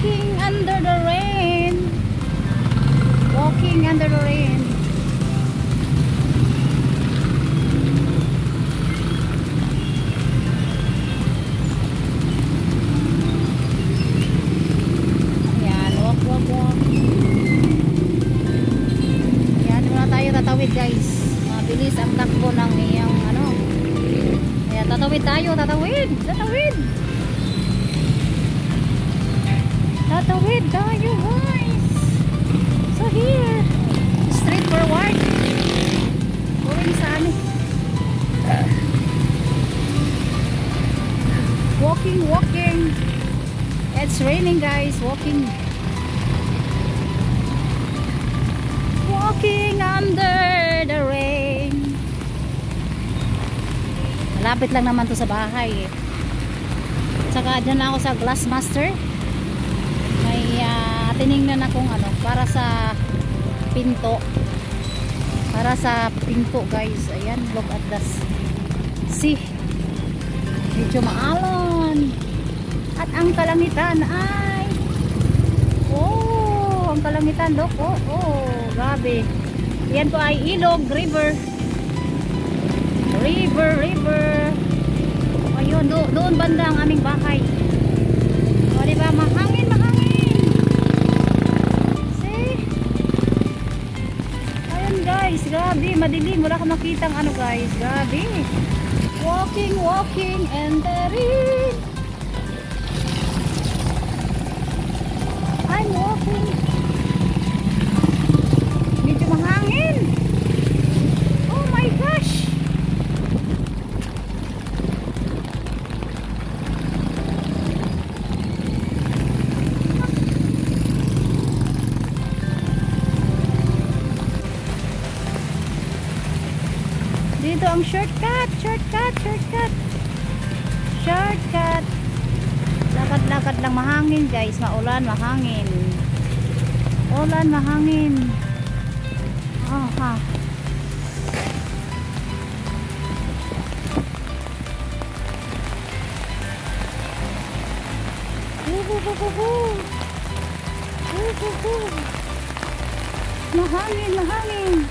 Walking under the rain. Walking under the rain. Ayan, walk, walk, walk. Ayan, muna tayo tatawid guys. Mabilis ang takbo ng iyang ano. Ayan, tatawid tayo, tatawid, tatawid. Tatawid tayo guys. So here, straight forward. Going sa ano. Walking, walking. It's raining guys, walking. Walking under the rain. Malapit lang naman to sa bahay eh. Saka dyan lang ako sa Glassmaster. May tinignan akong ano para sa pinto, guys. Ayan, look at this. See, medyo maalon at ang kalangitan ay ang kalangitan, look, grabe. Yan po ay ilog, river. Ayun, doon banda ang aming bahay. O diba, mahangin. Guys, grabe, madilim, wala ka makitang ano guys, grabe. Walking and the rain. I'm walking. Medyo mahangin. Oh my gosh. Dito ang shortcut. Lakad lang, mahangin guys, maulan, mahangin. Ha. Mahangin.